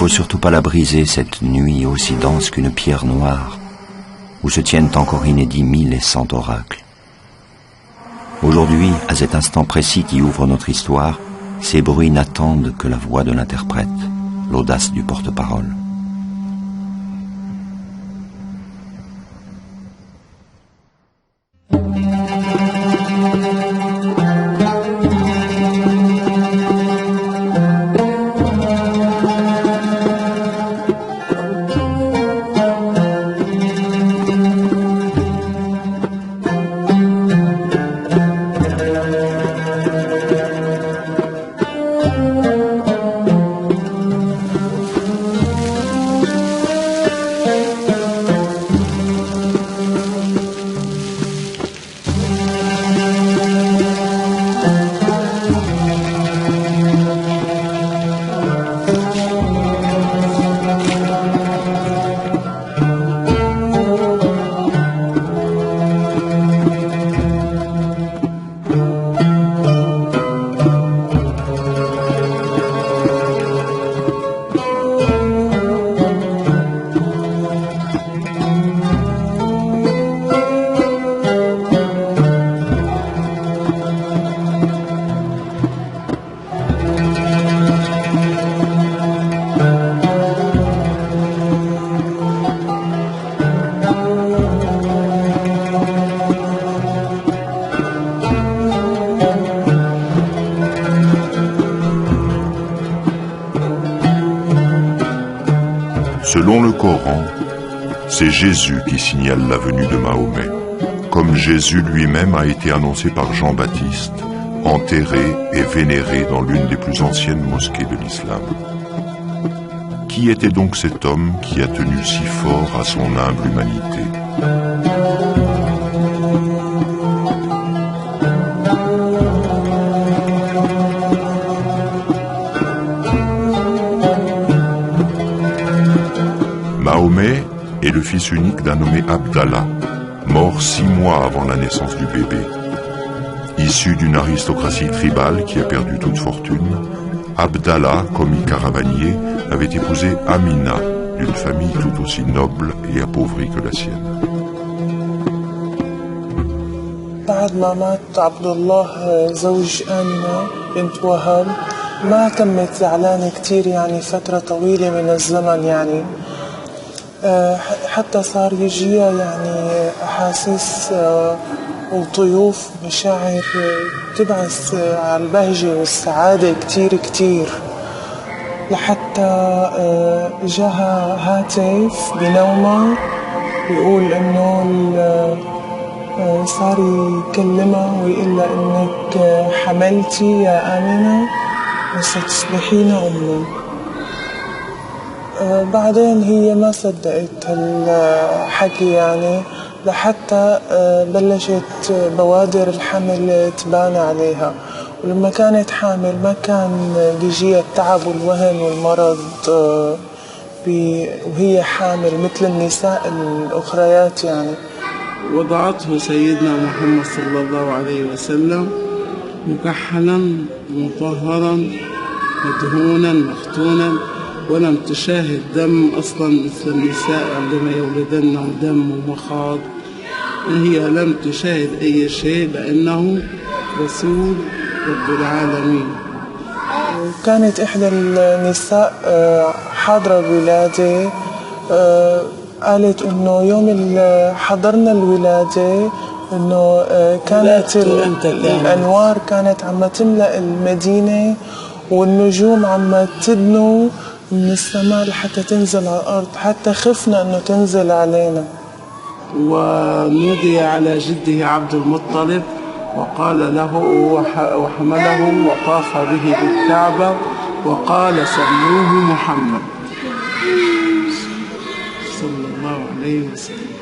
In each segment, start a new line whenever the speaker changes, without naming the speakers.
faut surtout pas la briser, cette nuit aussi dense qu'une pierre noire, où se tiennent encore inédits 1100 oracles. Aujourd'hui, à cet instant précis qui ouvre notre histoire, ces bruits n'attendent que la voix de l'interprète, l'audace du porte-parole.
Selon le Coran, c'est Jésus qui signale la venue de Mahomet, comme Jésus lui-même a été annoncé par Jean-Baptiste, enterré et vénéré dans l'une des plus anciennes mosquées de l'islam. Qui était donc cet homme qui a tenu si fort à son humble humanité ? Mahomet est le fils unique d'un nommé Abdallah, mort 6 mois avant la naissance du bébé. Issu d'une aristocratie tribale qui a perdu toute fortune, Abdallah, commis caravanier, avait épousé Amina, d'une famille tout aussi noble et appauvrie que la sienne.
بعد ما مات عبد الله زوج آمنة بنت وهب ما تمت زعلانة كتير يعني فترة طويلة من الزمن يعني حتى صار يجيها يعني أحاسيس وطيوف مشاعر تبعث على البهجة والسعادة كتير كتير لحتى جاها هاتف بنومها بيقول إنه صار يكلمها ويقول لها إنك حملتي يا آمنة وستصبحين أمي. بعدين هي ما صدقت هالحكي يعني لحتى بلشت بوادر الحمل تبان عليها، ولما كانت حامل ما كان بيجيها التعب والوهن والمرض وهي حامل مثل النساء الأخريات يعني.
وضعته سيدنا محمد صلى الله عليه وسلم مكحلا مطهرا مدهونا مختونا، ولم تشاهد دم أصلا مثل النساء عندما يولدن دم ومخاض. هي لم تشاهد أي شيء لأنه رسول رب العالمين.
كانت إحدى النساء حاضرة الولادة قالت إنه يوم حضرنا الولادة إنه كانت الأنوار كانت عم تملأ المدينة والنجوم عم تدنو من السماء لحتى تنزل على الأرض، حتى خفنا إنه تنزل علينا.
ونودي على جده عبد المطلب وقال له وحمله وطاف به بالكعبة وقال سموه محمد صلى الله عليه وسلم.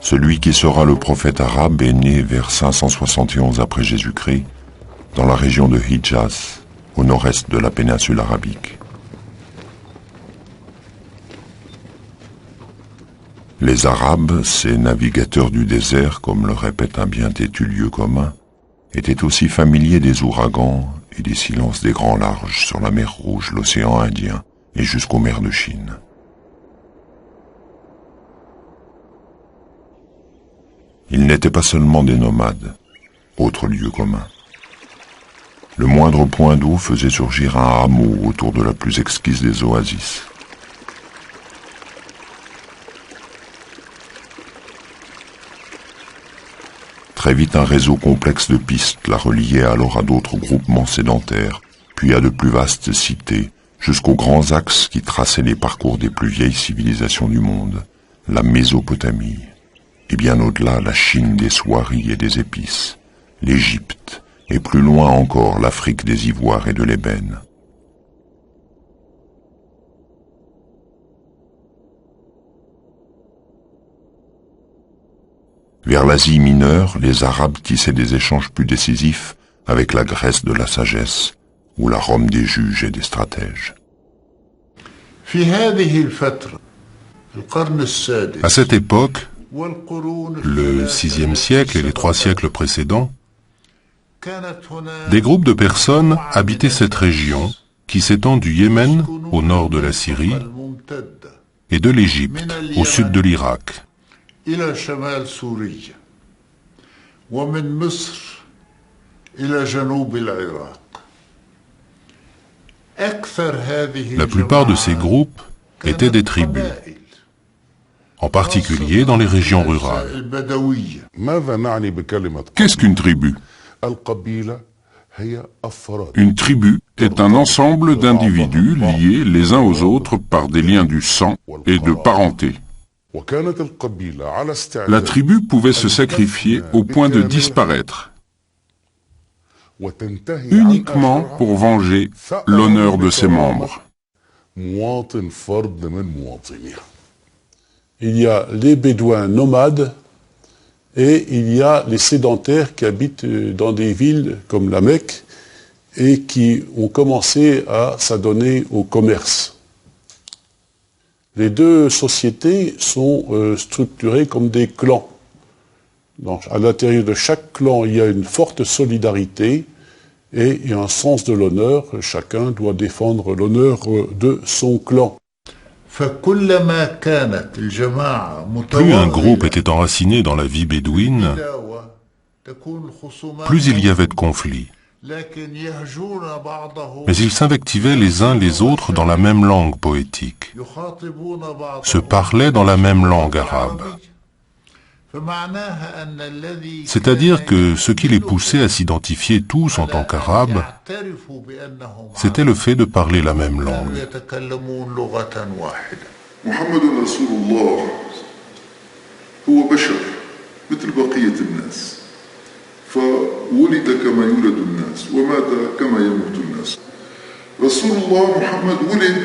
Celui qui sera le prophète arabe est né vers 571 après Jésus-Christ, dans la région de Hijaz, au nord-est de la péninsule arabique. Les Arabes, ces navigateurs du désert, comme le répète un bien têtu lieu commun, étaient aussi familiers des ouragans et des silences des grands larges sur la mer Rouge, l'océan Indien et jusqu'aux mers de Chine. Ils n'étaient pas seulement des nomades, autre lieu commun. Le moindre point d'eau faisait surgir un hameau autour de la plus exquise des oasis. Très vite, un réseau complexe de pistes la reliait alors à d'autres groupements sédentaires, puis à de plus vastes cités, jusqu'aux grands axes qui traçaient les parcours des plus vieilles civilisations du monde, la Mésopotamie, et bien au-delà la Chine des soieries et des épices, l'Égypte, et plus loin encore l'Afrique des ivoires et de l'ébène. Vers l'Asie mineure, les Arabes tissaient des échanges plus décisifs avec la Grèce de la sagesse ou la Rome des juges et des stratèges. À cette époque, le VIe siècle et les 3 siècles précédents, des groupes de personnes habitaient cette région qui s'étend du Yémen au nord de la Syrie et de l'Égypte au sud de l'Irak. La plupart de ces groupes étaient des tribus, en particulier dans les régions rurales. Qu'est-ce qu'une tribu ? Une tribu est un ensemble d'individus liés les uns aux autres par des liens du sang et de parenté. La tribu pouvait se sacrifier au point de disparaître, uniquement pour venger l'honneur de ses membres.
Il y a les bédouins nomades et il y a les sédentaires qui habitent dans des villes comme la Mecque et qui ont commencé à s'adonner au commerce. Les deux sociétés sont structurées comme des clans. Donc, à l'intérieur de chaque clan, il y a une forte solidarité et il y a un sens de l'honneur. Chacun doit défendre l'honneur de son clan.
Plus un groupe était enraciné dans la vie bédouine, plus il y avait de conflits. Mais ils s'invectivaient les uns les autres dans la même langue poétique, se parlaient dans la même langue arabe. C'est-à-dire que ce qui les poussait à s'identifier tous en tant qu'arabes, c'était le fait de parler la même langue.
محمد رسول الله هو بشر مثل بقية الناس فولد كما يولد الناس ومات كما يموت الناس رسول الله محمد ولد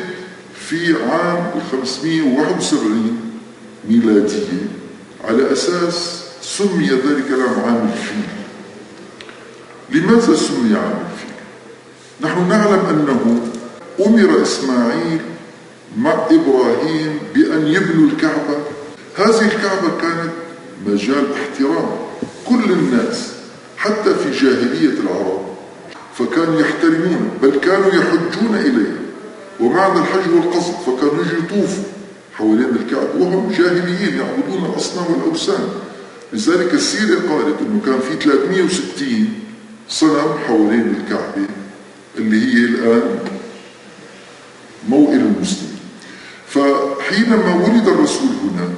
في عام 571 ميلادية على أساس سمي ذلك العام عام الفيل. لماذا سمي عام الفيل؟ نحن نعلم أنه أمر إسماعيل مع إبراهيم بأن يبنوا الكعبة. هذه الكعبة كانت مجال احترام كل الناس حتى في جاهلية العرب فكانوا يحترمون بل كانوا يحجون إليها ومعنى الحج والقصد فكانوا يطوفوا حوالين الكعبة وهم جاهليين يعبدون الأصنام والأوثان. لذلك السيرة قالت أنه كان في 360 صنم حوالين الكعبة اللي هي الآن موئل المسلمين. فحينما ولد الرسول هناك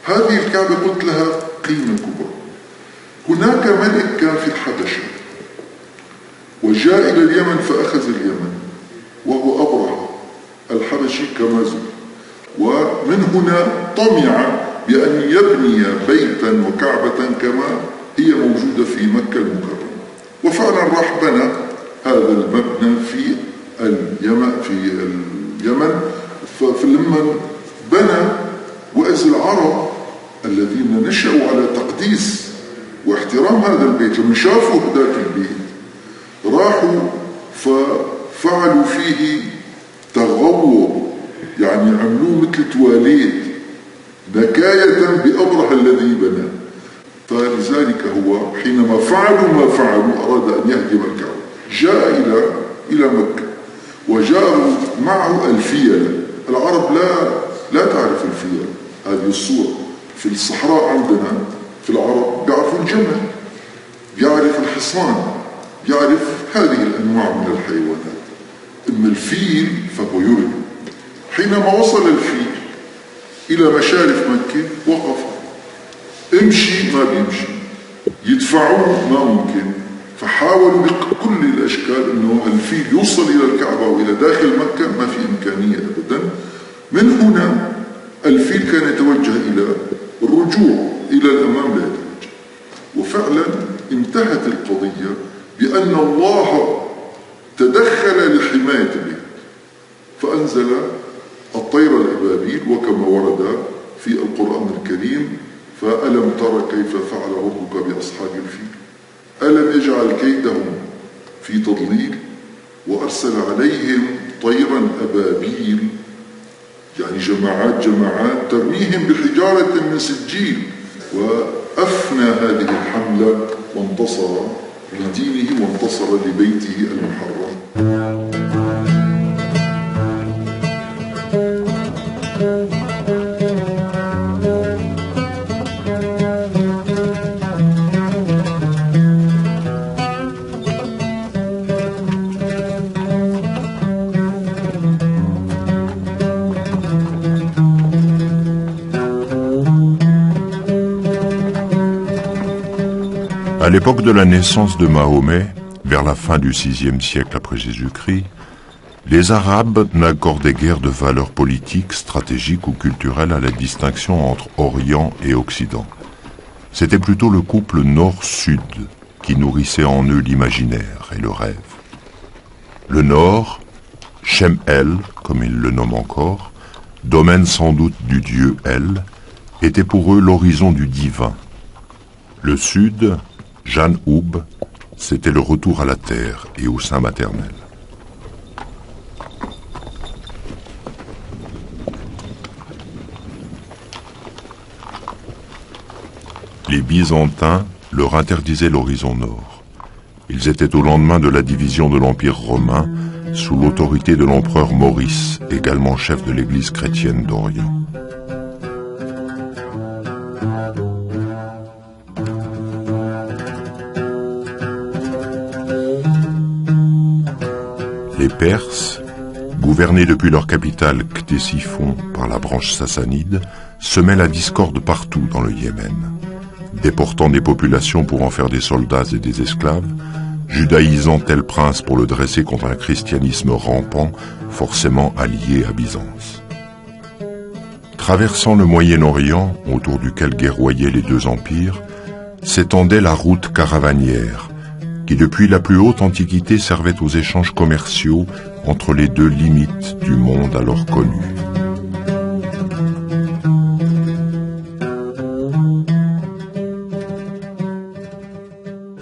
هذه الكعبة قلت لها قيمة كبرى. هناك ملك كان في الحبشة وجاء إلى اليمن فأخذ اليمن وهو أبرهة الحبشي كما زال ومن هنا طمع بأن يبني بيتا وكعبة كما هي موجودة في مكة المكرمة وفعلا راح بنى هذا المبنى في اليمن فلما بنى وإذ العرب الذين نشأوا على تقديس واحترام هذا البيت لما شافوا ذاك البيت راحوا ففعلوا فيه تغور يعني عملوه مثل تواليت نكاية بأبرهة الذي بنى. فلذلك هو حينما فعلوا ما فعلوا أراد أن يهدم الكعبة، جاء إلى مكة وجاءوا معه الفيلة. العرب لا تعرف الفيلة، هذه الصورة في الصحراء عندنا في العرب بيعرفوا الجمل، بيعرف الحصان، بيعرف هذه الأنواع من الحيوانات. أما الفيل فهو يرهب. حينما وصل الفيل إلى مشارف مكة وقف، امشي ما بيمشي، يدفعوه ما ممكن. فحاولوا بكل الأشكال أنه الفيل يوصل إلى الكعبة وإلى داخل مكة، ما في إمكانية أبدا. من هنا الفيل كان يتوجه إلى الرجوع إلى الأمام لا يتوجه. وفعلا انتهت القضية بأن الله تدخل لحماية البيت فأنزل الطير الأبابيل، وكما ورد في القرآن الكريم: فألم تر كيف فعل ربك بأصحاب الفيل ألم يجعل كيدهم في تضليل وأرسل عليهم طيرا أبابيل، يعني جماعات ترميهم بحجارة من سجيل. وأفنى هذه الحملة وانتصر لدينه وانتصر لبيته المحرم.
À l'époque de la naissance de Mahomet, vers la fin du VIe siècle après Jésus-Christ, les Arabes n'accordaient guère de valeur politique, stratégique ou culturelle à la distinction entre Orient et Occident. C'était plutôt le couple Nord-Sud qui nourrissait en eux l'imaginaire et le rêve. Le Nord, Shem El, comme ils le nomment encore, domaine sans doute du dieu El, était pour eux l'horizon du divin. Le Sud, Jan Houb, c'était le retour à la terre et au sein maternel. Les Byzantins leur interdisaient l'horizon nord. Ils étaient au lendemain de la division de l'Empire romain, sous l'autorité de l'empereur Maurice, également chef de l'Église chrétienne d'Orient. Les Perses, gouvernés depuis leur capitale Ctésiphon par la branche sassanide, semaient la discorde partout dans le Yémen, déportant des populations pour en faire des soldats et des esclaves, judaïsant tel prince pour le dresser contre un christianisme rampant, forcément allié à Byzance. Traversant le Moyen-Orient, autour duquel guerroyaient les deux empires, s'étendait la route caravanière, qui depuis la plus haute antiquité servait aux échanges commerciaux entre les deux limites du monde alors connu.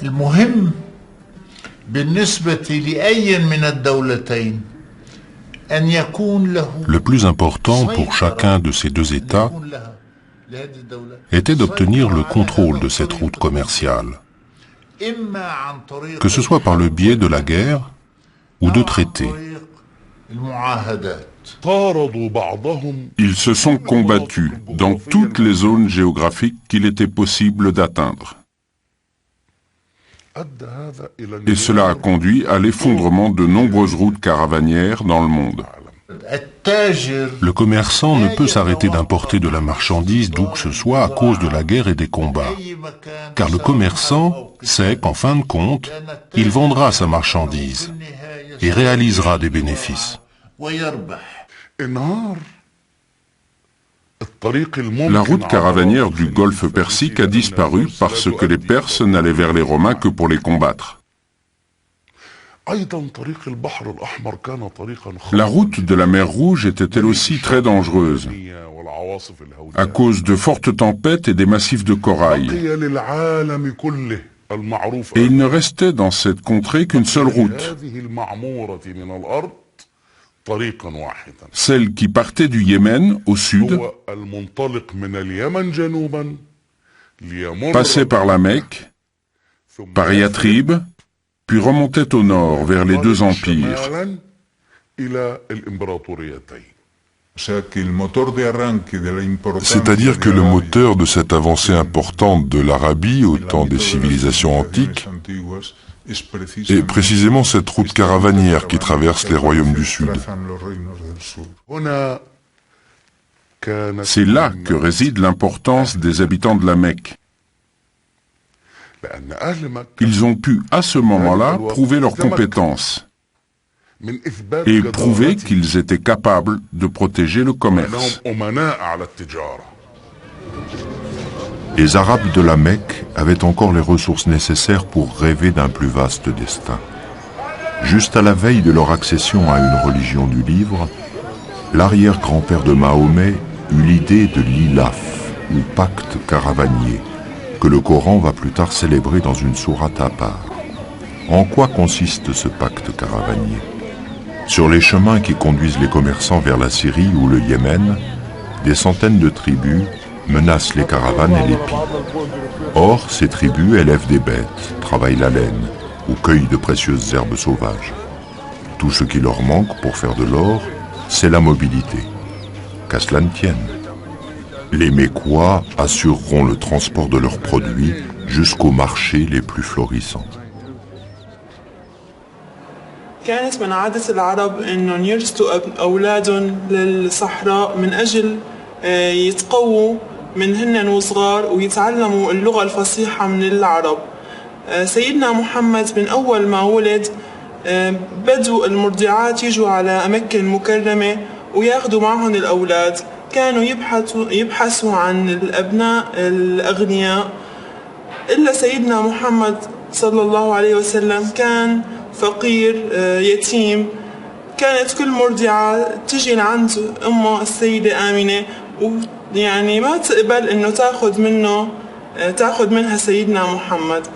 المهم بالنسبة لأي من الدولتين أن يكون له
Le plus important pour chacun de ces deux États était d'obtenir le contrôle de cette route commerciale, que ce soit par le biais de la guerre ou de traités.
Ils se sont combattus dans toutes les zones géographiques qu'il était possible d'atteindre. Et cela a conduit à l'effondrement de nombreuses routes caravanières dans le monde.
Le commerçant ne peut s'arrêter d'importer de la marchandise d'où que ce soit à cause de la guerre et des combats. Car le commerçant sait qu'en fin de compte, il vendra sa marchandise et réalisera des bénéfices.
La route caravanière du golfe Persique a disparu parce que les Perses n'allaient vers les Romains que pour les combattre. La route de la mer Rouge était elle aussi très dangereuse, à cause de fortes tempêtes et des massifs de corail. Et il ne restait dans cette contrée qu'une seule route, Celle qui partait du Yémen au sud, passait par la Mecque, par Yatrib, puis remontait au nord vers les deux empires.
C'est-à-dire que le moteur de cette avancée importante de l'Arabie au temps des civilisations antiques est précisément cette route caravanière qui traverse les royaumes du Sud.
C'est là que réside l'importance des habitants de la Mecque. Ils ont pu, à ce moment-là, prouver leurs compétences et prouver qu'ils étaient capables de protéger le commerce.
Les Arabes de la Mecque avaient encore les ressources nécessaires pour rêver d'un plus vaste destin. Juste à la veille de leur accession à une religion du livre, l'arrière-grand-père de Mahomet eut l'idée de l'ilaf, ou pacte caravanier, que le Coran va plus tard célébrer dans une sourate à part. En quoi consiste ce pacte caravanier? Sur les chemins qui conduisent les commerçants vers la Syrie ou le Yémen, des centaines de tribus menacent les caravanes et les pillent. Or, ces tribus élèvent des bêtes, travaillent la laine ou cueillent de précieuses herbes sauvages. Tout ce qui leur manque pour faire de l'or, c'est la mobilité. Qu'à cela ne tienne. Les Mécois assureront le transport de leurs produits jusqu'aux marchés les plus florissants.
كانت من عادة العرب إنهم يرسلوا أولادهم للصحراء من أجل يتقووا من هن وصغار ويتعلموا اللغة الفصيحة من العرب. سيدنا محمد من أول ما ولد بدوا المرضعات يجوا على مكة المكرمة وياخدوا معهم الأولاد. كانوا يبحثوا عن الأبناء الأغنياء. إلا سيدنا محمد صلى الله عليه وسلم كان فقير يتيم. كانت كل مرضعة تجي لعند أمه السيدة آمنة ويعني ما تقبل إنه تاخذ منها سيدنا محمد.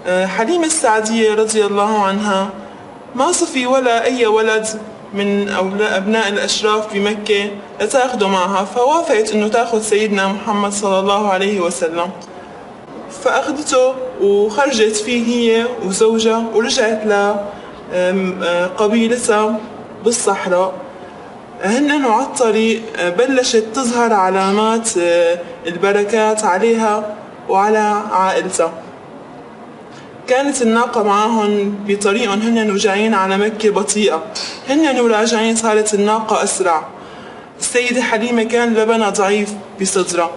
حليمة السعدية رضي الله عنها ما صفي ولا أي ولد من أبناء الأشراف بمكة لتاخده معها، فوافقت إنه تاخذ سيدنا محمد صلى الله عليه وسلم. فأخذته وخرجت فيه هي وزوجها ورجعت لقبيلتها بالصحراء. هن على الطريق بلشت تظهر علامات البركات عليها وعلى عائلتها. كانت الناقة معهم بطريقهم هن وجايين على مكة بطيئة، هن وراجعين صارت الناقة أسرع. السيدة حليمة كان لبنها ضعيف بصدرها،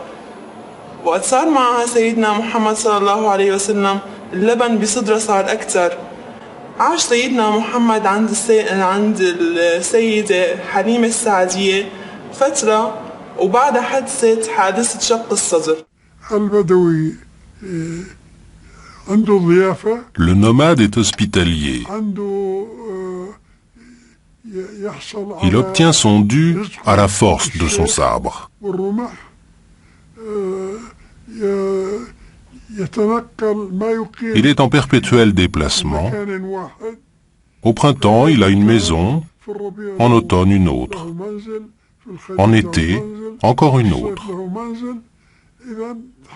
وقت صار معها سيدنا محمد صلى الله عليه وسلم اللبن بصدرها صار أكثر. عاش سيدنا محمد عند السيدة حليمة السعدية فترة وبعدها حدثت حادثة شق الصدر.
البدوي عنده ضيافة.
Le nomade est hospitalier. Il obtient son dû à la force de son sabre. Il est en perpétuel déplacement. Au printemps, il a une maison, en automne une autre, en été encore une autre.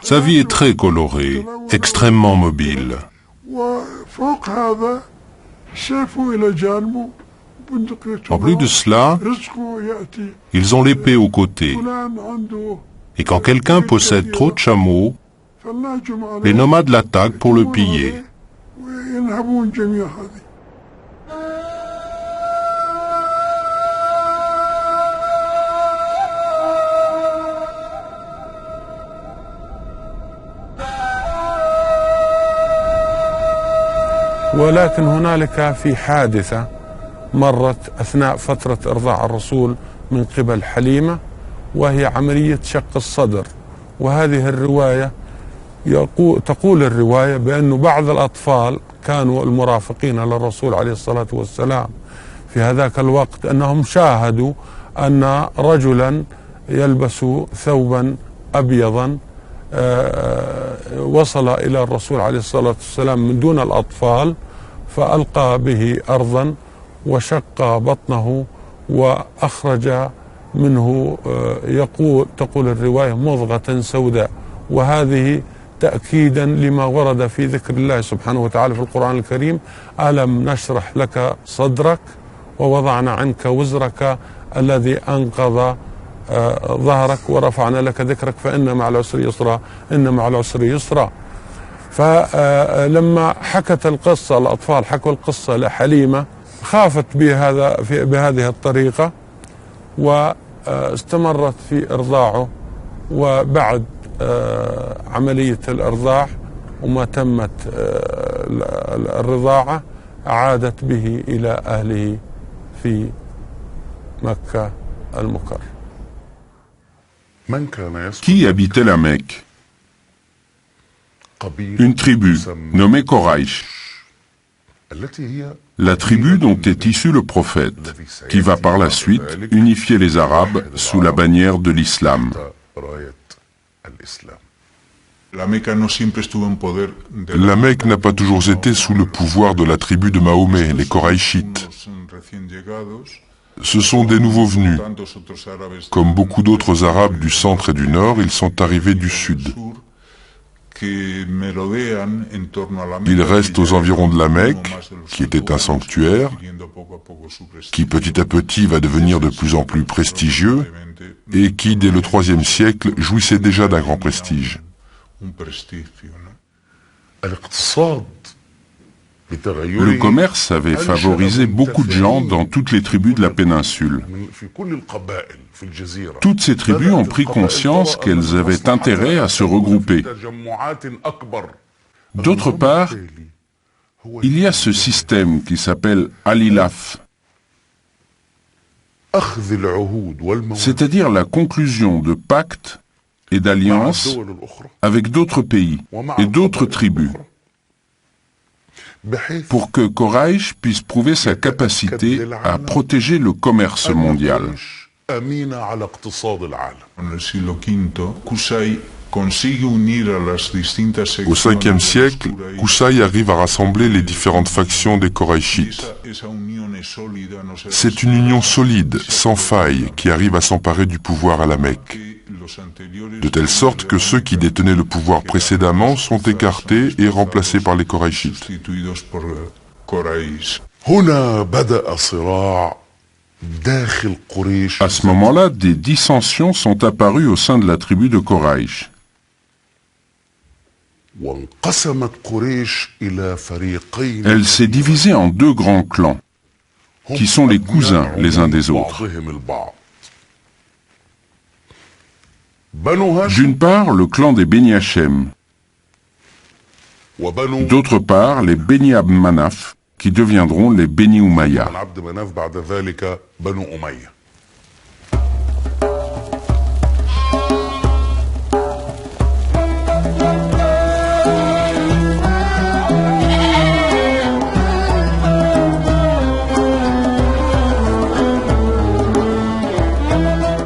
Sa vie est très colorée, extrêmement mobile. En plus de cela, ils ont l'épée au côté. Et quand quelqu'un possède trop de chameaux, les nomades l'attaquent pour le piller.
ولكن هنالك في حادثة مرت أثناء فترة إرضاع الرسول من قبل حليمة، وهي عملية شق الصدر. وهذه الرواية تقول الرواية بأن بعض الأطفال كانوا المرافقين للرسول عليه الصلاة والسلام في هذاك الوقت أنهم شاهدوا أن رجلا يلبس ثوبا أبيضا وصل إلى الرسول عليه الصلاة والسلام من دون الأطفال، فألقى به أرضا وشق بطنه وأخرج منه تقول الرواية مضغة سوداء، وهذه تأكيدا لما ورد في ذكر الله سبحانه وتعالى في القرآن الكريم: ألم نشرح لك صدرك ووضعنا عنك وزرك الذي أنقض ظهرك ورفعنا لك ذكرك فإن مع العسر يسرا إن مع العسر يسرا. فلما حكت القصة الأطفال حكوا القصة لحليمة خافت بهذه الطريقة واستمرت في إرضاعه، وبعد عملية الإرضاع وما تمت الرضاعة عادت به إلى أهله في مكة المكرمة.
Qui habitait la Mecque? Une tribu nommée Koraïch. La tribu dont est issu le prophète, qui va par la suite unifier les Arabes sous la bannière de l'islam.
La Mecque n'a pas toujours été sous le pouvoir de la tribu de Mahomet, les Koraïchites. Ce sont des nouveaux venus. Comme beaucoup d'autres Arabes du centre et du nord, ils sont arrivés du sud. Ils restent aux environs de la Mecque, qui était un sanctuaire, qui petit à petit va devenir de plus en plus prestigieux, et qui, dès le IIIe siècle, jouissait déjà d'un grand prestige.
Le commerce avait favorisé beaucoup de gens dans toutes les tribus de la péninsule. Toutes ces tribus ont pris conscience qu'elles avaient intérêt à se regrouper. D'autre part, il y a ce système qui s'appelle Al-Ilaf, c'est-à-dire la conclusion de pactes et d'alliances avec d'autres pays et d'autres tribus, pour que Koraïch puisse prouver sa capacité à protéger le commerce mondial. Au
Ve siècle, Qusay arrive à rassembler les différentes factions des Koraïchites. C'est une union solide, sans faille, qui arrive à s'emparer du pouvoir à la Mecque. De telle sorte que ceux qui détenaient le pouvoir précédemment sont écartés et remplacés par les Koraïchites.
À ce moment-là, des dissensions sont apparues au sein de la tribu de Koraïch. Elle s'est divisée en deux grands clans, qui sont les cousins les uns des autres. D'une part, le clan des Beni Hachem, d'autre part, les Beni Abd Manaf, qui deviendront les Beni Umayya.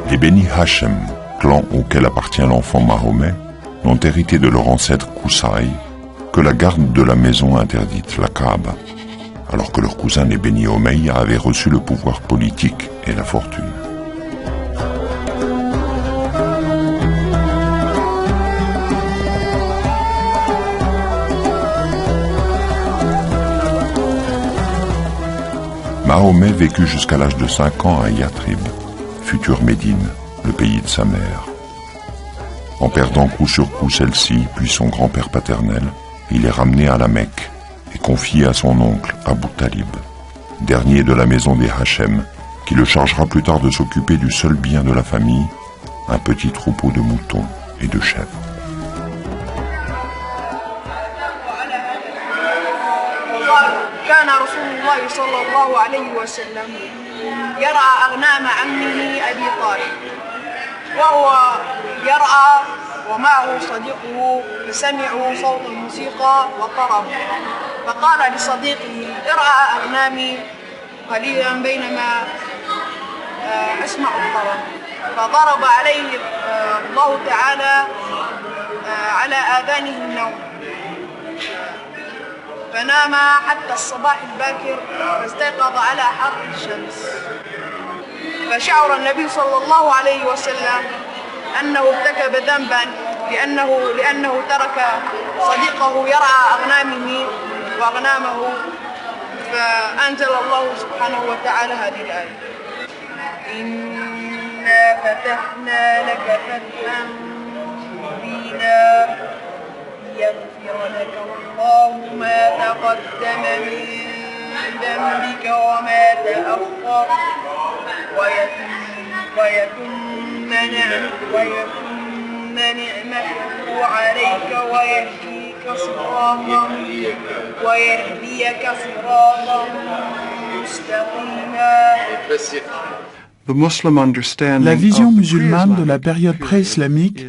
Les Beni Hachem, clan auquel appartient l'enfant Mahomet, n'ont hérité de leur ancêtre Qusay que la garde de la maison interdite, la Kaaba, alors que leurs cousins les Beni Umayya avaient reçu le pouvoir politique et la fortune. Mahomet vécut jusqu'à l'âge de 5 ans à Yathrib, future Médine, le pays de sa mère. En perdant coup sur coup celle-ci, puis son grand-père paternel, il est ramené à la Mecque et confié à son oncle Abu Talib, dernier de la maison des Hachem, qui le chargera plus tard de s'occuper du seul bien de la famille, un petit troupeau de moutons et de chèvres.
صلى الله عليه وسلم يرعى أغنام عمه أبي طالب، وهو يرعى ومعه صديقه فسمعوا صوت الموسيقى وقربوا، فقال لصديقه ارعى أغنامي قليلا بينما أسمع الطرب، فضرب عليه الله تعالى على آذانه النوم، فنام حتى الصباح الباكر فاستيقظ على حر الشمس فشعر النبي صلى الله عليه وسلم أنه ارتكب ذنبا لأنه ترك صديقه يرعى أغنامه فأنزل الله سبحانه وتعالى هذه الآية إنا فتحنا لك فتحا مبينا ليغفر لك الله ما تقدم من ذنبك وما تأخر ويتم نعمته عليك ويهديك صراطا مستقيما.
La vision musulmane de la période pré-islamique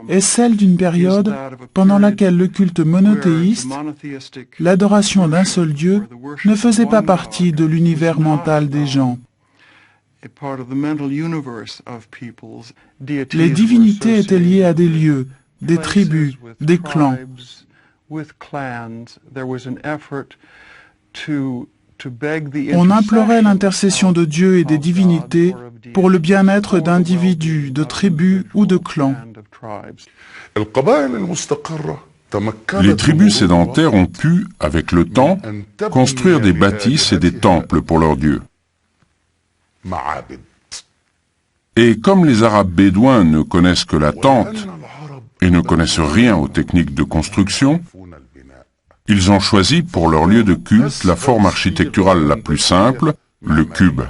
est celle d'une période pendant laquelle le culte monothéiste, l'adoration d'un seul Dieu, ne faisait pas partie de l'univers mental des gens. Les divinités étaient liées à des lieux, des tribus, des clans. On implorait l'intercession de Dieu et des divinités pour le bien-être d'individus, de tribus ou de clans.
Les tribus sédentaires ont pu, avec le temps, construire des bâtisses et des temples pour leurs dieux. Et comme les Arabes bédouins ne connaissent que la tente et ne connaissent rien aux techniques de construction, ils ont choisi pour leur lieu de culte la forme architecturale la plus simple, le cube.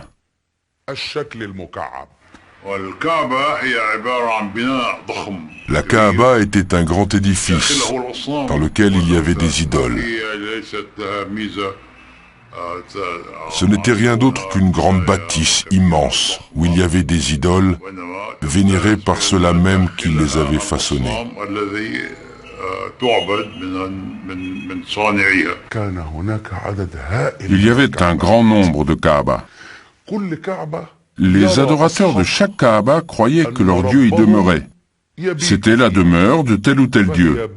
La Kaaba était un grand édifice dans lequel il y avait des idoles. Ce n'était rien d'autre qu'une grande bâtisse immense où il y avait des idoles vénérées par ceux-là même qui les avaient façonnées.
Il y avait un grand nombre de Kaaba. Les adorateurs de chaque Kaaba croyaient que leur Dieu y demeurait. C'était la demeure de tel ou tel Dieu,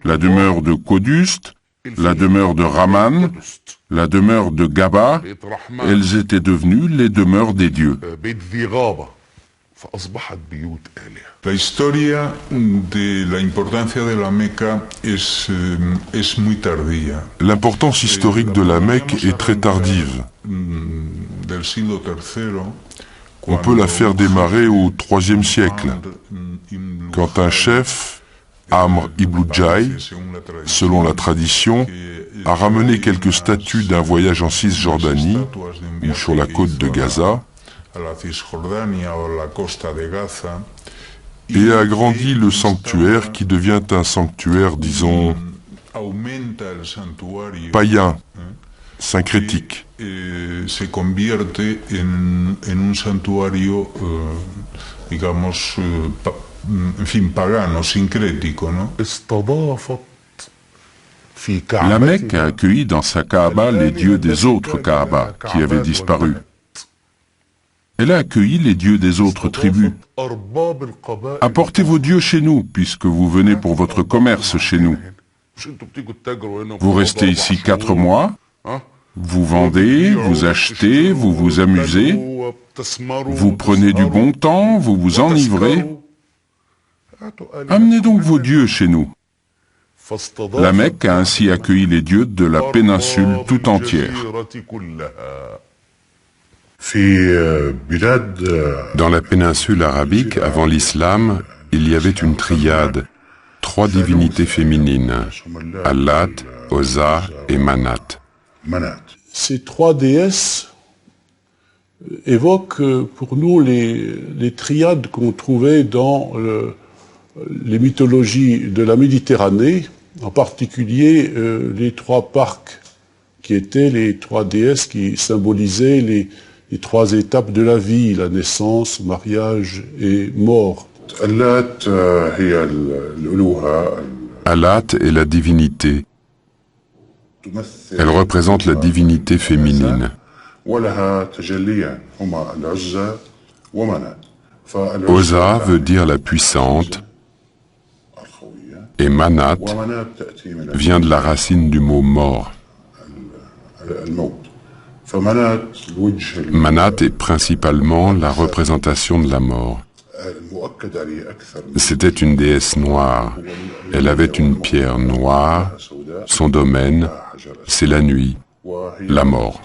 la demeure de Qudust, la demeure de Rahman, la demeure de Gaba. Elles étaient devenues les demeures des dieux.
La historia de la importancia de la Mecca es muy tardía.
L'importance historique de la Mecque est très tardive. On peut la faire démarrer au IIIe siècle, quand un chef, Amr ibn Jay, selon la tradition, a ramené quelques statues d'un voyage en Cisjordanie ou sur la côte de Gaza et a agrandi le sanctuaire qui devient un sanctuaire, disons, païen, syncrétique.
Se convierte en un santuario, digamos, en fin, pagano, sincrético, ¿no?
La Mecque a accueilli dans sa Kaaba les dieux des autres Kaaba qui avaient disparu. Elle a accueilli les dieux des autres tribus. Apportez vos dieux chez nous, puisque vous venez pour votre commerce chez nous. Vous restez ici 4 mois, vous vendez, vous achetez, vous vous amusez, vous prenez du bon temps, vous vous enivrez. Amenez donc vos dieux chez nous. La Mecque a ainsi accueilli les dieux de la péninsule tout entière.
Dans la péninsule arabique, avant l'islam, il y avait une triade, 3 divinités féminines, Allat, Oza et Manat.
Ces 3 déesses évoquent pour nous les triades qu'on trouvait dans les mythologies de la Méditerranée, en particulier les 3 parcs, qui étaient les 3 déesses qui symbolisaient les 3 étapes de la vie, la naissance, mariage et mort.
Allat est la divinité. Elle représente la divinité féminine. Oza veut dire la puissante, et Manat vient de la racine du mot mort.
Manat est principalement la représentation de la mort. C'était une déesse noire. Elle avait une pierre noire. Son domaine, c'est la nuit, la mort.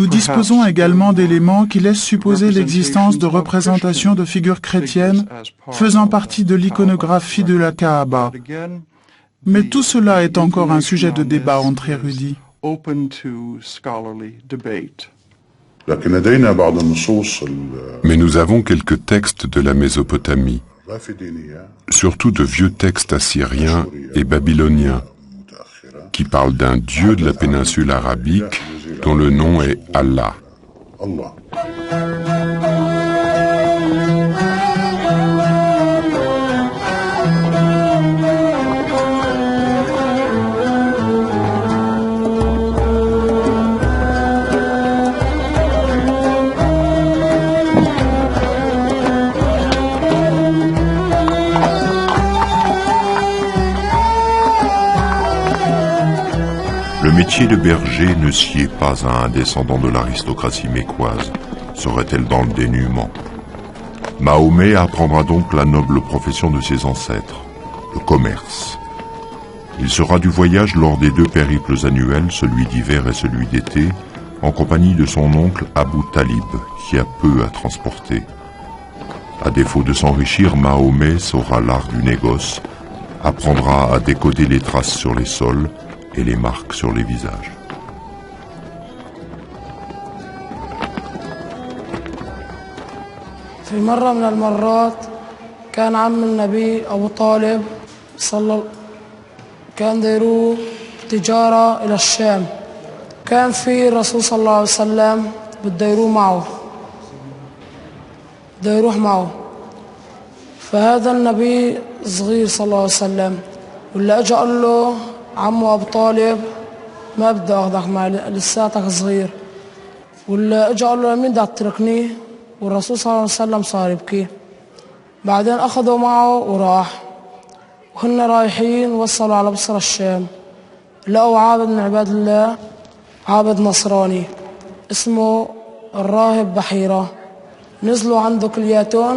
Nous disposons également d'éléments qui laissent supposer l'existence de représentations de figures chrétiennes faisant partie de l'iconographie de la Kaaba. Mais tout cela est encore un sujet de débat entre érudits.
Mais nous avons quelques textes de la Mésopotamie, surtout de vieux textes assyriens et babyloniens, qui parlent d'un dieu de la péninsule arabique dont le nom est Allah.
Le métier de berger ne sied pas à un descendant de l'aristocratie mécoise, serait-elle dans le dénuement. Mahomet apprendra donc la noble profession de ses ancêtres, le commerce. Il sera du voyage lors des deux périples annuels, celui d'hiver et celui d'été, en compagnie de son oncle Abu Talib, qui a peu à transporter. À défaut de s'enrichir, Mahomet saura l'art du négoce, apprendra à décoder les traces sur les sols, et les marques sur les visages.
في مرة من المرات كان عم النبي أبو طالب كان دايروه تجارة إلى الشام. كان في الرسول صلى الله عليه وسلم بده يروح معه، بده يروح معه. فهذا النبي صغير صلى الله عليه وسلم، واللي أجا قال له عمو أبو طالب ما بدي أخذك معي لساتك صغير. واللي اجى قال له لمين بدك تتركني؟ والرسول صلى الله عليه وسلم صار يبكي. بعدين أخذوا معه وراح، وهن رايحين وصلوا على بصرة الشام، لقوا عابد من عباد الله، عابد نصراني اسمه الراهب بحيرة. نزلوا عنده كلياتهم،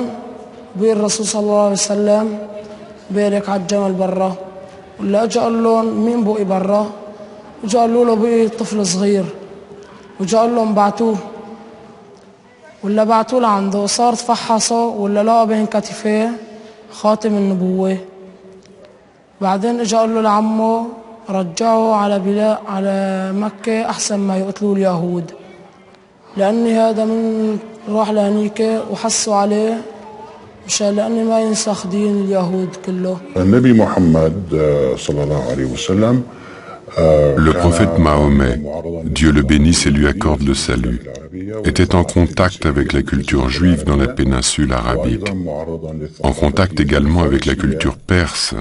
بير الرسول صلى الله عليه وسلم بيرك على الجمل برا. واللي اجى قال لهم مين بقي برا؟ وجا قالوا له بقي طفل صغير. وجا قال لهم بعتوه، ولا بعتوه لعنده. صار تفحصه ولا لقى بين كتفيه خاتم النبوة. بعدين اجى قال له لعمه رجعه على مكة أحسن ما يقتلوا اليهود، لأني هذا من راح لهنيك وحسوا عليه مشان لأني ما ينسخ دين اليهود كله.
النبي محمد صلى الله عليه وسلم
Le prophète Mahomet, Dieu le bénisse et lui accorde le salut, était en contact avec la culture juive dans la péninsule arabique, en contact également avec la culture perse,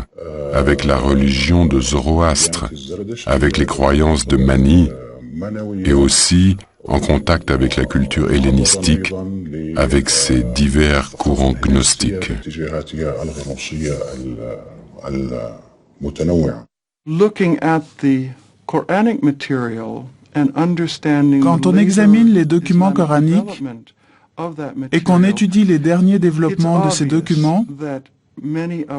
avec la religion de Zoroastre, avec les croyances de Mani, et aussi en contact avec la culture hellénistique, avec ses divers courants gnostiques.
Quand on examine les documents coraniques et qu'on étudie les derniers développements de ces documents,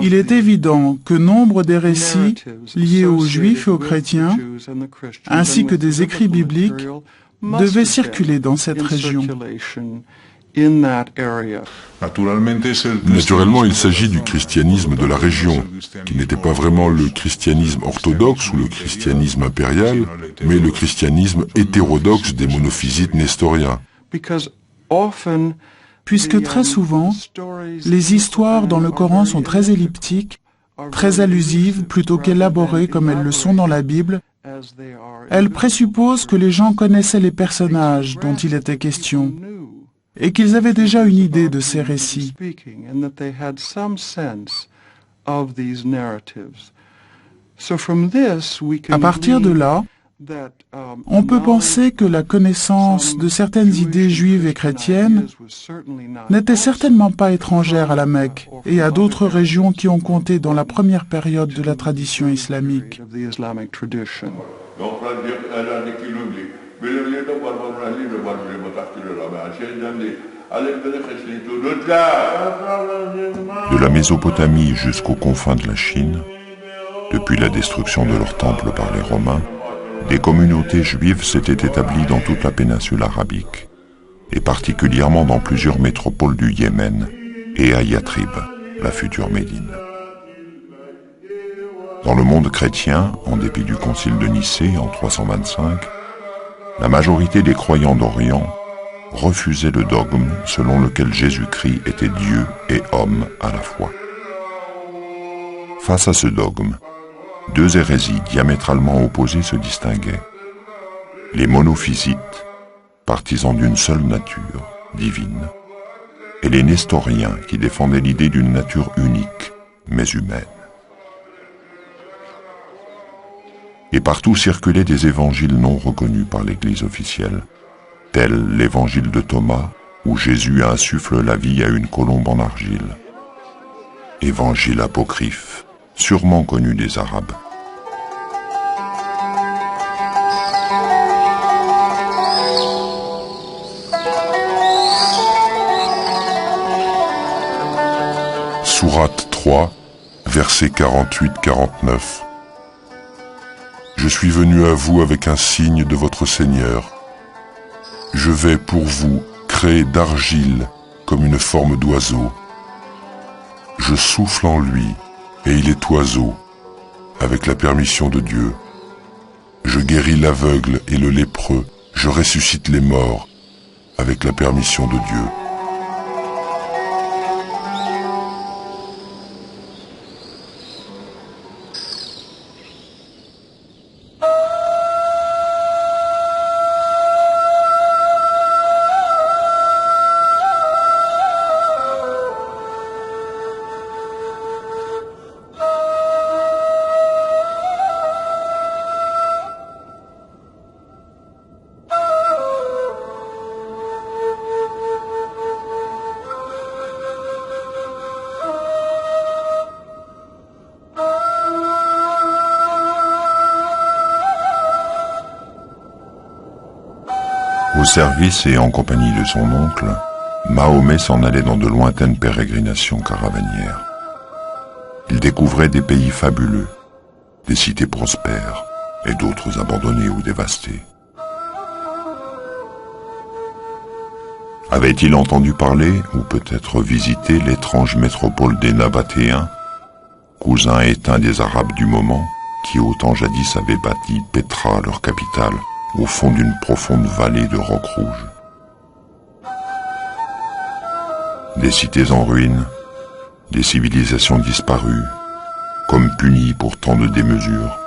il est évident que nombre des récits liés aux Juifs et aux chrétiens, ainsi que des écrits bibliques, devaient circuler dans cette région.
Naturellement, il s'agit du christianisme de la région, qui n'était pas vraiment le christianisme orthodoxe ou le christianisme impérial, mais le christianisme hétérodoxe des monophysites nestoriens.
Puisque très souvent, les histoires dans le Coran sont très elliptiques, très allusives plutôt qu'élaborées comme elles le sont dans la Bible, elles présupposent que les gens connaissaient les personnages dont il était question et qu'ils avaient déjà une idée de ces récits. À partir de là, On peut penser que la connaissance de certaines idées juives et chrétiennes n'était certainement pas étrangère à la Mecque et à d'autres régions qui ont compté dans la première période de la tradition islamique.
De la Mésopotamie jusqu'aux confins de la Chine, depuis la destruction de leur temple par les Romains, des communautés juives s'étaient établies dans toute la péninsule arabique, et particulièrement dans plusieurs métropoles du Yémen et à Yatrib, la future Médine. Dans le monde chrétien, en dépit du concile de Nicée en 325, la majorité des croyants d'Orient refusaient le dogme selon lequel Jésus-Christ était Dieu et homme à la fois. Face à ce dogme, deux hérésies diamétralement opposées se distinguaient. Les monophysites, partisans d'une seule nature, divine, et les nestoriens qui défendaient l'idée d'une nature unique, mais humaine. Et partout circulaient des évangiles non reconnus par l'Église officielle, tels l'évangile de Thomas, où Jésus insuffle la vie à une colombe en argile. Évangile apocryphe, sûrement connu des Arabes.
Sourate 3, versets 48-49. Je suis venu à vous avec un signe de votre Seigneur. Je vais pour vous créer d'argile comme une forme d'oiseau. Je souffle en lui et il est oiseau, avec la permission de Dieu. Je guéris l'aveugle et le lépreux, je ressuscite les morts, avec la permission de Dieu.
Au service et en compagnie de son oncle, Mahomet s'en allait dans de lointaines pérégrinations caravanières. Il découvrait des pays fabuleux, des cités prospères et d'autres abandonnées ou dévastées. Avait-il entendu parler, ou peut-être visité, l'étrange métropole des Nabatéens, cousins éteints des Arabes du moment, qui au temps jadis avaient bâti Pétra, leur capitale, au fond d'une profonde vallée de rocs rouges. Des cités en ruine, des civilisations disparues, comme punies pour tant de démesures,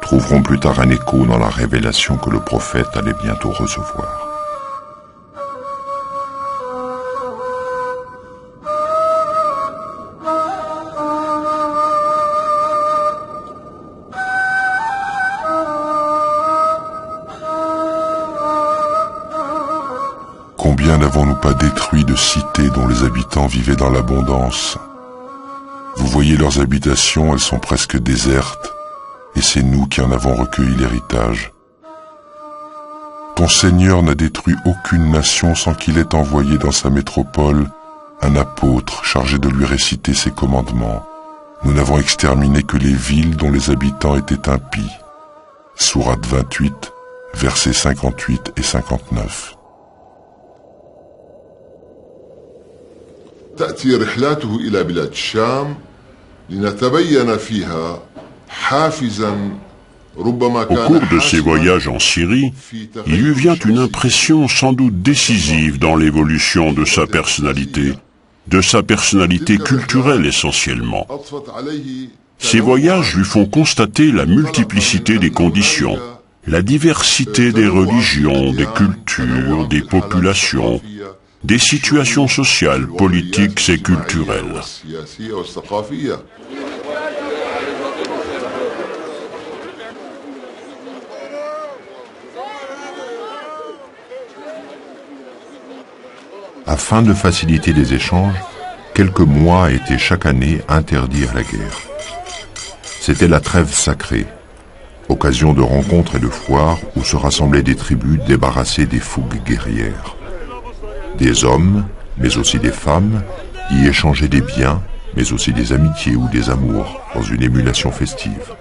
trouveront plus tard un écho dans la révélation que le prophète allait bientôt recevoir.
Combien n'avons-nous pas détruit de cités dont les habitants vivaient dans l'abondance? Vous voyez leurs habitations, elles sont presque désertes, et c'est nous qui en avons recueilli l'héritage. Ton Seigneur n'a détruit aucune nation sans qu'il ait envoyé dans sa métropole un apôtre chargé de lui réciter ses commandements. Nous n'avons exterminé que les villes dont les habitants étaient impies. Sourate 28, versets 58 et 59.
تأتي رحلاته إلى بلاد الشام لنتبين فيها حافزا ربما
Au cours de ses voyages en Syrie, il lui vient une impression sans doute décisive dans l'évolution de sa personnalité culturelle essentiellement. Ces voyages lui font constater la multiplicité des conditions, la diversité des religions, des cultures, des populations, des situations sociales, politiques et culturelles.
Afin de faciliter les échanges, quelques mois étaient chaque année interdits à la guerre. C'était la trêve sacrée, occasion de rencontres et de foires où se rassemblaient des tribus débarrassées des fougues guerrières. Des hommes, mais aussi des femmes, y échangeaient des biens, mais aussi des amitiés ou des amours, dans une émulation festive.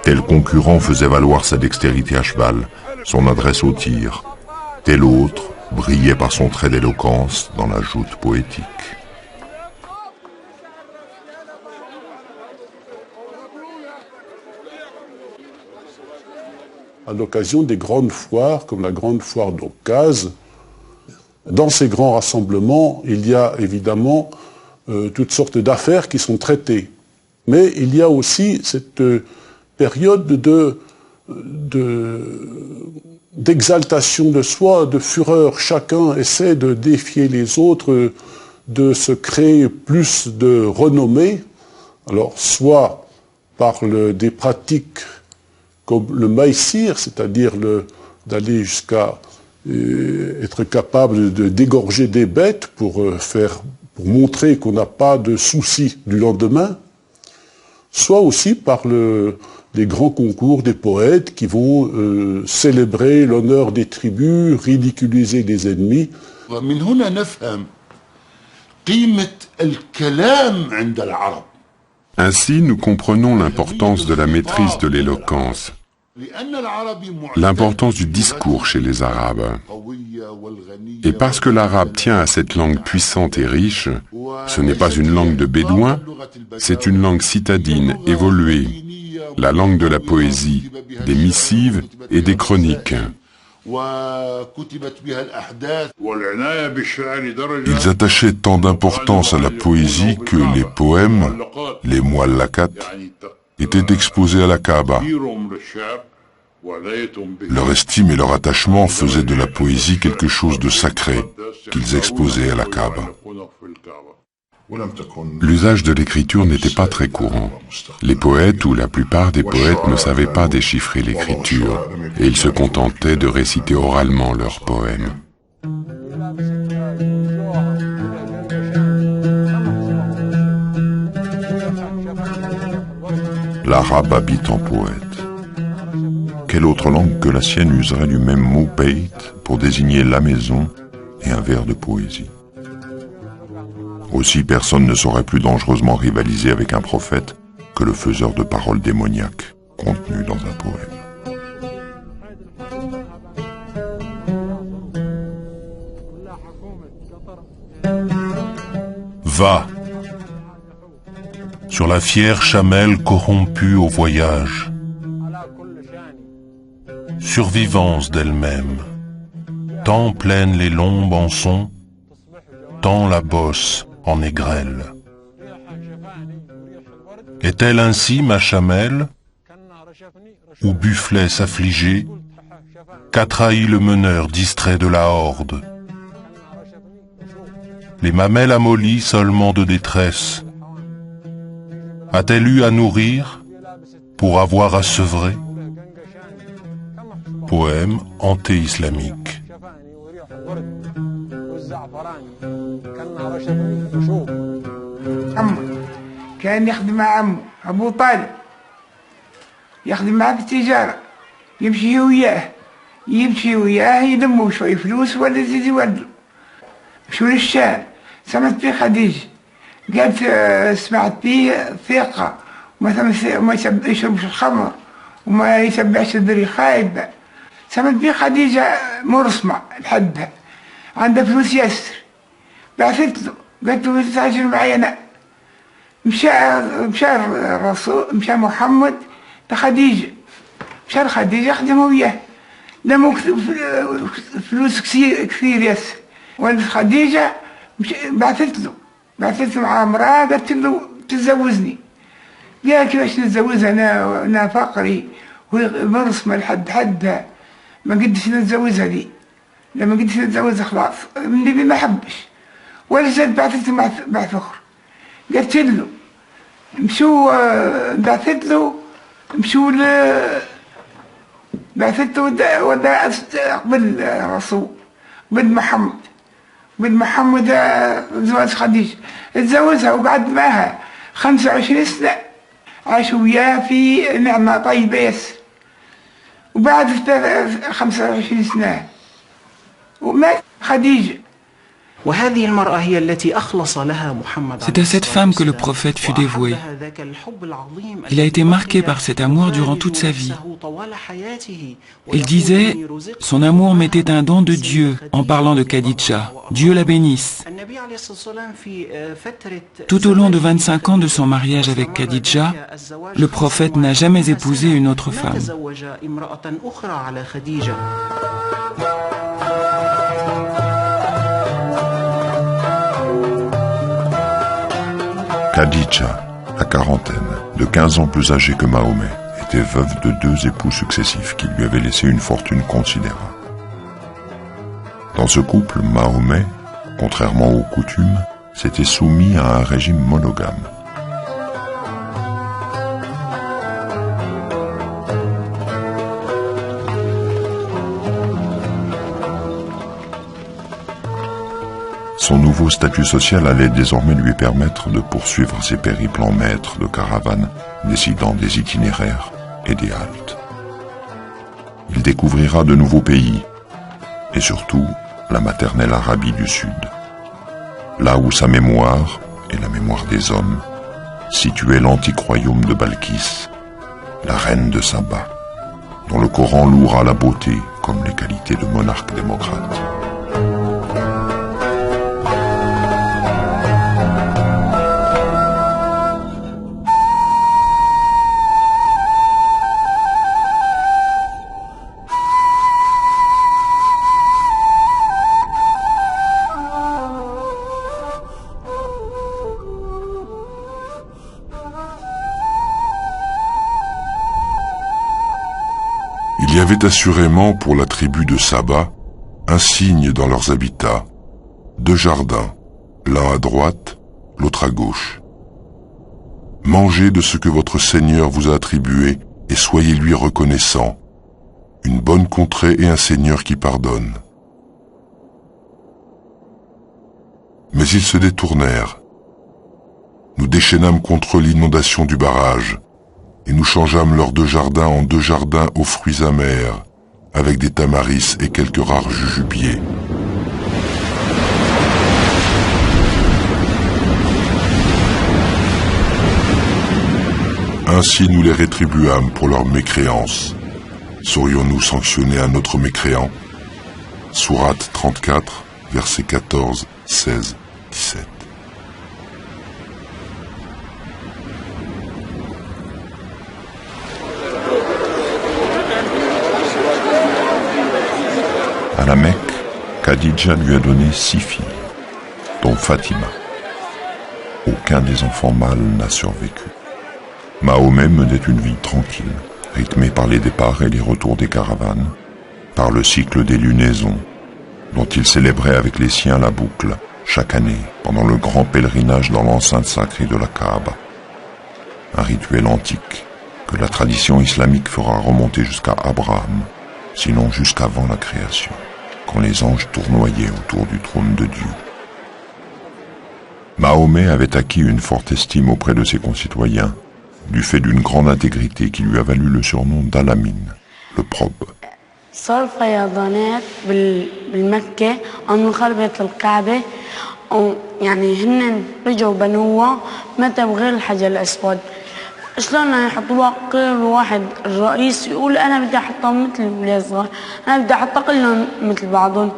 Tel concurrent faisait valoir sa dextérité à cheval, son adresse au tir. Tel autre brillait par son trait d'éloquence dans la joute poétique.
À l'occasion des grandes foires, comme la grande foire d'Occaz, dans ces grands rassemblements, il y a évidemment toutes sortes d'affaires qui sont traitées. Mais il y a aussi cette période d'exaltation de soi, de fureur. Chacun essaie de défier les autres, de se créer plus de renommée. Alors, soit par des pratiques comme le maïsir, c'est-à-dire d'aller jusqu'à être capable de dégorger des bêtes pour montrer qu'on n'a pas de soucis du lendemain, soit aussi par les grands concours des poètes qui vont célébrer l'honneur des tribus, ridiculiser les ennemis.
Ainsi, nous comprenons l'importance de la maîtrise de l'éloquence, l'importance du discours chez les Arabes. Et parce que l'arabe tient à cette langue puissante et riche, ce n'est pas une langue de bédouins, c'est une langue citadine, évoluée, la langue de la poésie, des missives et des chroniques.
Ils attachaient tant d'importance à la poésie que les poèmes, les muallaqat, étaient exposés à la Kaaba. Leur estime et leur attachement faisaient de la poésie quelque chose de sacré qu'ils exposaient à la Kaaba.
L'usage de l'écriture n'était pas très courant. Les poètes ou la plupart des poètes ne savaient pas déchiffrer l'écriture et ils se contentaient de réciter oralement leurs poèmes.
L'arabe habite en poète. Quelle autre langue que la sienne userait du même mot beit pour désigner la maison et un vers de poésie? Aussi, personne ne saurait plus dangereusement rivaliser avec un prophète que le faiseur de paroles démoniaques contenues dans un poème.
Va sur la fière chamelle corrompue au voyage, survivance d'elle-même, tant pleine les lombes en son, tant la bosse en égrèle. Est-elle ainsi ma chamelle, ou bufflet s'affliger, qu'a trahi le meneur distrait de la horde? Les mamelles amollies seulement de détresse, a-t-elle eu à nourrir pour avoir à sevrer? Poème anté-islamique.
كان يخدم مع عمه أبو طالب، يخدم معاه في التجارة، يمشي وياه يلموا شوي فلوس ولا يزيد يولدوا. مشوا للشام، سمعت فيه خديجة، قالت سمعت فيه ثقة وما يشربش الخمر وما يتبعش الدري خايبة. سمعت فيه خديجة مرسمة لحدها، عندها فلوس ياسر، بعثت له قالت له تتاجر معي أنا. مشى الرسول، مشى محمد لخديجة، مشى لخديجة خدمه وياه، لموا فلوس كثير ياسر. ولد خديجة بعثت له مع امرأة قالت له تتزوجني. قال كيفاش نتزوجها أنا فقري وهي مرسمة لحد حدها، ما قدش نتزوجها دي، لما قدش نتزوجها خلاص النبي ما حبش. ولا زاد بعثت له بعث أخر، قالت له بعثت له ودع قبل الرسول قبل محمد بن محمد زوج خديجة اتزوجها وقعد معها 25 سنة عاشوا وياه في نعمة طيبة يس وبعد 25 سنة ومات خديجة.
C'est à cette femme que le prophète fut dévoué. Il a été marqué par cet amour durant toute sa vie. Il disait, son amour m'était un don de Dieu en parlant de Khadija. Dieu la bénisse. Tout au long de 25 ans de son mariage avec Khadija, le prophète n'a jamais épousé une autre femme.
Khadija, la quarantaine, de 15 ans plus âgée que Mahomet, était veuve de 2 époux successifs qui lui avaient laissé une fortune considérable. Dans ce couple, Mahomet, contrairement aux coutumes, s'était soumis à un régime monogame. Son nouveau statut social allait désormais lui permettre de poursuivre ses périples en maître de caravane, décidant des itinéraires et des haltes. Il découvrira de nouveaux pays, et surtout la maternelle Arabie du Sud, là où sa mémoire, et la mémoire des hommes, situait l'antique royaume de Balkis, la reine de Saba, dont le Coran louera la beauté comme les qualités de monarque démocrate.
Il y avait assurément pour la tribu de Saba un signe dans leurs habitats, 2 jardins, l'un à droite, l'autre à gauche. Mangez de ce que votre Seigneur vous a attribué et soyez lui reconnaissant, une bonne contrée et un Seigneur qui pardonne. Mais ils se détournèrent. Nous déchaînâmes contre l'inondation du barrage, et nous changeâmes leurs 2 jardins en 2 jardins aux fruits amers, avec des tamaris et quelques rares jujubiers. Ainsi nous les rétribuâmes pour leur mécréance. Saurions-nous sanctionner un autre mécréant? Sourate 34, versets 14, 16, 17.
À la Mecque, Khadija lui a donné 6 filles, dont Fatima. Aucun des enfants mâles n'a survécu. Mahomet menait une vie tranquille, rythmée par les départs et les retours des caravanes, par le cycle des lunaisons, dont il célébrait avec les siens la boucle, chaque année, pendant le grand pèlerinage dans l'enceinte sacrée de la Kaaba. Un rituel antique, que la tradition islamique fera remonter jusqu'à Abraham, sinon jusqu'avant la création, quand les anges tournoyaient autour du trône de Dieu. Mahomet avait acquis une forte estime auprès de ses concitoyens, du fait d'une grande intégrité qui lui a valu le surnom d'Alamin, le probe.
صار فيضانات بالمكة من خربة الكعبة يعني هن رجعوا بنوها متى بغير الحجر الأسود شلون يحطوها كل واحد الرئيس يقول أنا بدي أحطها مثل الولاد الصغار أنا بدي أحطها كلهم مثل بعضهم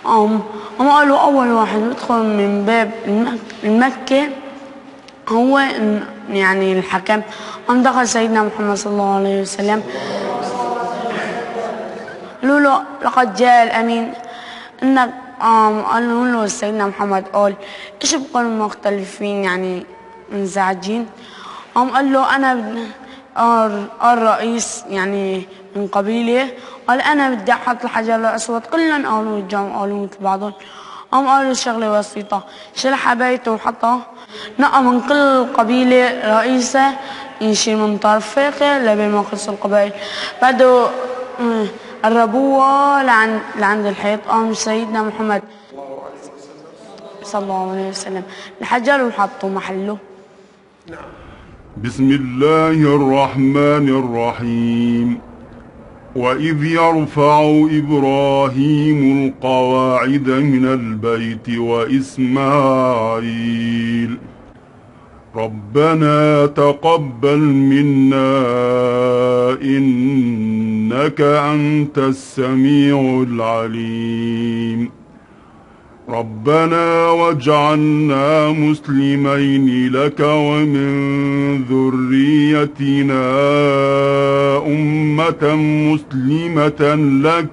هم قالوا أول واحد يدخل من باب المكة هو يعني الحكم دخل سيدنا محمد صلى الله عليه وسلم قالوا له لقد جاء الأمين إنك قالوا له سيدنا محمد قال إيش بقولوا مختلفين يعني منزعجين قال له أنا الرئيس يعني من قبيلة قال أنا بدي أحط الحجر الأسود كلهم قالوا الجامع قالوا مثل بعضهم قالوا شغلة بسيطة شال حبايته وحطها نقى من كل قبيلة رئيسة يشيل من طرف فاخر لبين ما خلص القبائل بعده قربوها لعند الحيط قام سيدنا محمد صلى الله عليه وسلم الحجر وحطوا محله.
بسم الله الرحمن الرحيم. وإذ يرفع إبراهيم القواعد من البيت وإسماعيل ربنا تقبل منا إنك أنت السميع العليم ربنا واجعلنا مسلمين لك ومن ذريتنا أمة مسلمة لك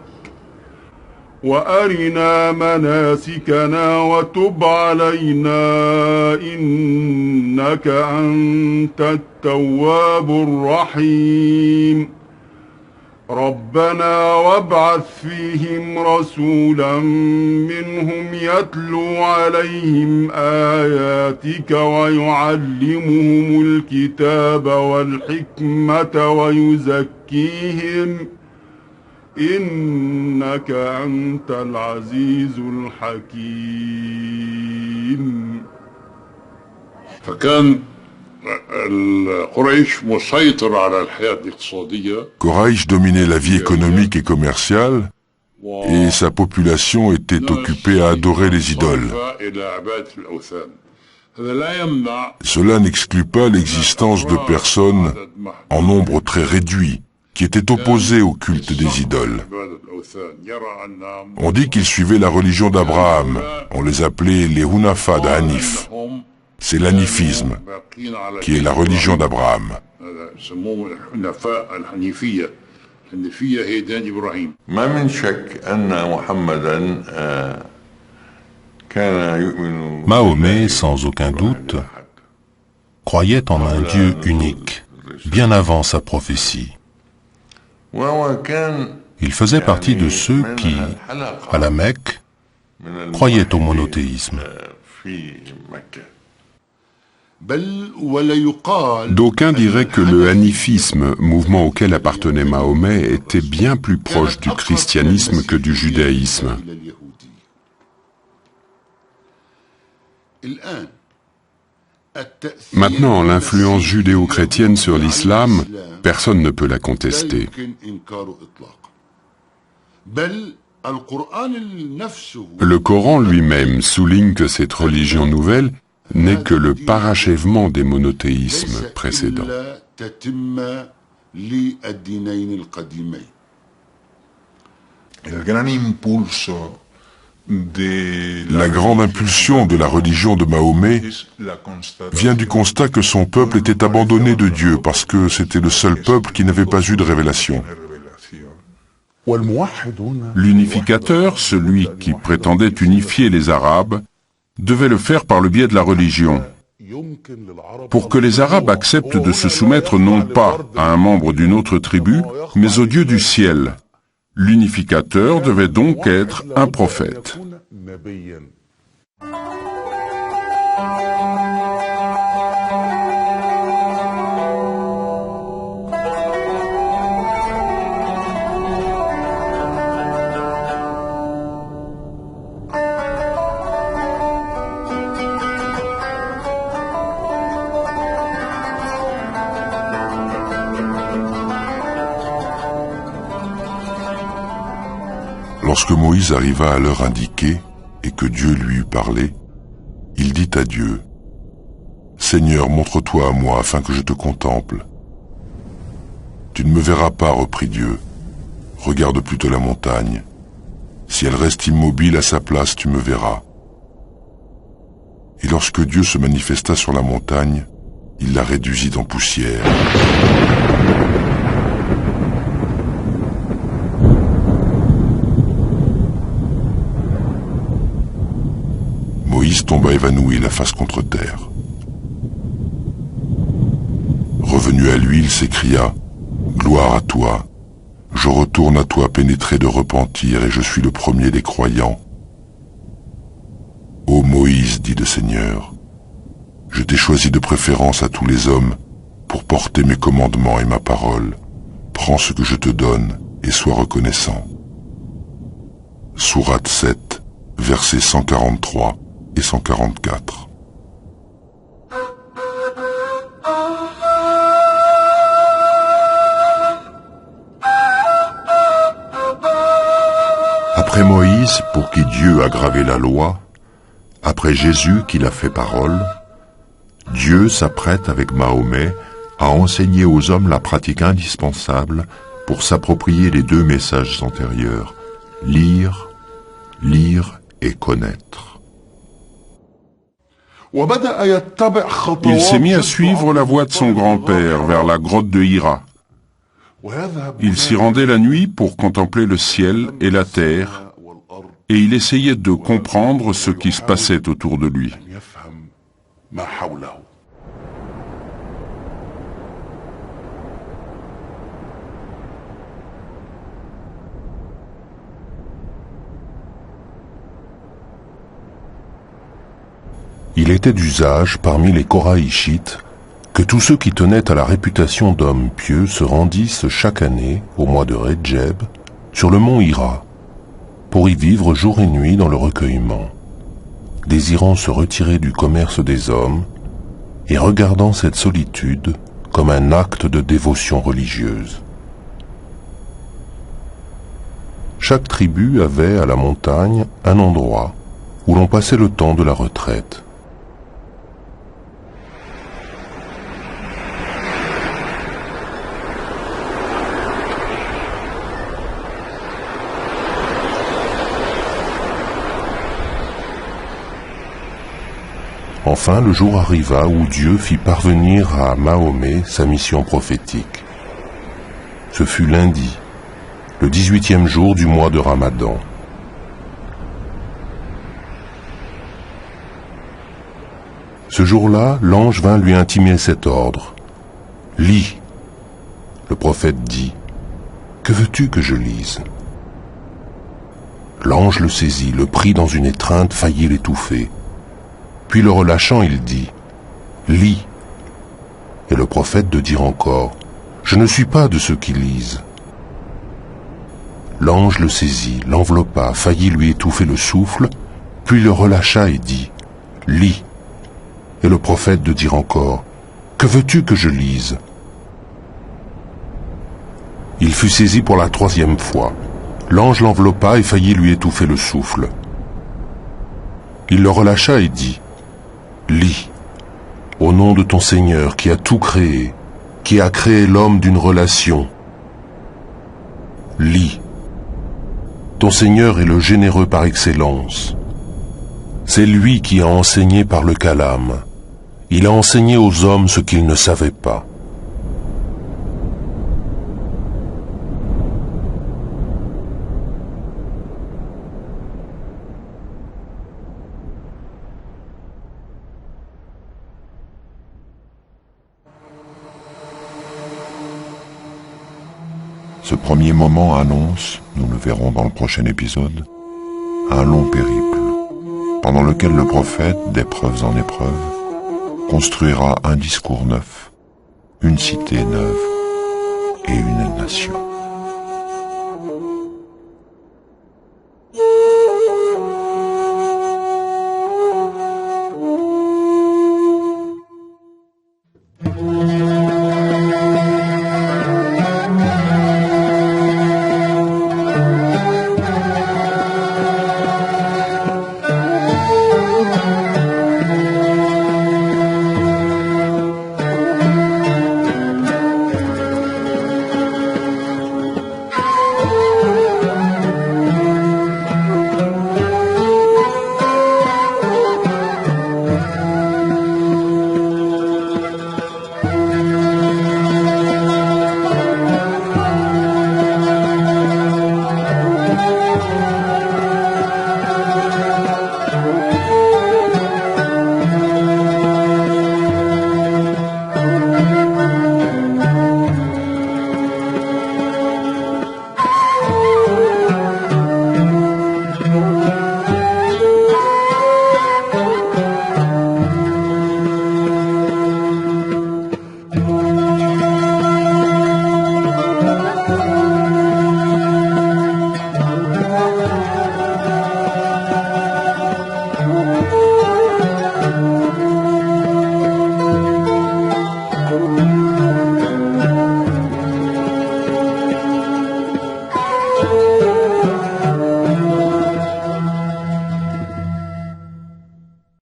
وأرنا مناسكنا وتب علينا إنك أنت التواب الرحيم ربنا وابعث فيهم رسولا منهم يتلو عليهم آياتك ويعلمهم الكتاب والحكمة ويزكيهم إنك أنت العزيز الحكيم.
فكان قريش مسيطر على الحياة الاقتصادية.
Quraysh dominait la vie économique et commerciale et sa population était occupée à adorer les idoles. Cela n'exclut pas l'existence de personnes en nombre très réduit qui étaient opposées au culte des idoles. On dit qu'ils suivaient la religion d'Abraham. On les appelait les Hunafa d'Hanif. C'est l'hanifisme, qui est la religion d'Abraham.
Mahomet, sans aucun doute, croyait en un Dieu unique, bien avant sa prophétie. Il faisait partie de ceux qui, à la Mecque, croyaient au monothéisme.
D'aucuns diraient que le hanifisme, mouvement auquel appartenait Mahomet, était bien plus proche du christianisme que du judaïsme. Maintenant, l'influence judéo-chrétienne sur l'islam, personne ne peut la contester. Le Coran lui-même souligne que cette religion nouvelle n'est que le parachèvement des monothéismes précédents. La grande impulsion de la religion de Mahomet vient du constat que son peuple était abandonné de Dieu parce que c'était le seul peuple qui n'avait pas eu de révélation. L'unificateur, celui qui prétendait unifier les Arabes, devait le faire par le biais de la religion. Pour que les Arabes acceptent de se soumettre non pas à un membre d'une autre tribu, mais au Dieu du ciel. L'unificateur devait donc être un prophète.
Lorsque Moïse arriva à l'heure indiquée et que Dieu lui eut parlé, il dit à Dieu, « Seigneur, montre-toi à moi afin que je te contemple. » « Tu ne me verras pas, reprit Dieu. Regarde plutôt la montagne. Si elle reste immobile à sa place, tu me verras. » Et lorsque Dieu se manifesta sur la montagne, il la réduisit en poussière. Moïse tomba évanoui, la face contre terre. Revenu à lui, il s'écria, « Gloire à toi, je retourne à toi pénétré de repentir et je suis le premier des croyants. » Ô Moïse, dit le Seigneur, je t'ai choisi de préférence à tous les hommes pour porter mes commandements et ma parole. Prends ce que je te donne et sois reconnaissant. Sourate 7, versets 143 et 144. Après Moïse, pour qui Dieu a gravé la loi, après Jésus qui l'a fait parole, Dieu s'apprête avec Mahomet à enseigner aux hommes la pratique indispensable pour s'approprier les deux messages antérieurs, lire et connaître.
Il s'est mis à suivre la voie de son grand-père vers la grotte de Hira. Il s'y rendait la nuit pour contempler le ciel et la terre, et il essayait de comprendre ce qui se passait autour de lui.
Il était d'usage parmi les Koraïchites que tous ceux qui tenaient à la réputation d'hommes pieux se rendissent chaque année, au mois de Redjeb, sur le mont Hira, pour y vivre jour et nuit dans le recueillement, désirant se retirer du commerce des hommes et regardant cette solitude comme un acte de dévotion religieuse. Chaque tribu avait à la montagne un endroit où l'on passait le temps de la retraite. Enfin, le jour arriva où Dieu fit parvenir à Mahomet sa mission prophétique. Ce fut lundi, le 18e jour du mois de Ramadan. Ce jour-là, l'ange vint lui intimer cet ordre. « Lis !» Le prophète dit. « Que veux-tu que je lise ?» L'ange le saisit, le prit dans une étreinte, faillit l'étouffer. Puis le relâchant, il dit, « Lis !» Et le prophète de dire encore, « Je ne suis pas de ceux qui lisent. » L'ange le saisit, l'enveloppa, faillit lui étouffer le souffle, puis le relâcha et dit, « Lis !» Et le prophète de dire encore, « Que veux-tu que je lise ?» Il fut saisi pour la 3e fois. L'ange l'enveloppa et faillit lui étouffer le souffle. Il le relâcha et dit, « Lis, au nom de ton Seigneur qui a tout créé, qui a créé l'homme d'une relation. Lis, ton Seigneur est le généreux par excellence. C'est lui qui a enseigné par le calame. Il a enseigné aux hommes ce qu'ils ne savaient pas. »
Ce premier moment annonce, nous le verrons dans le prochain épisode, un long périple, pendant lequel le prophète, d'épreuves en épreuves, construira un discours neuf, une cité neuve et une nation.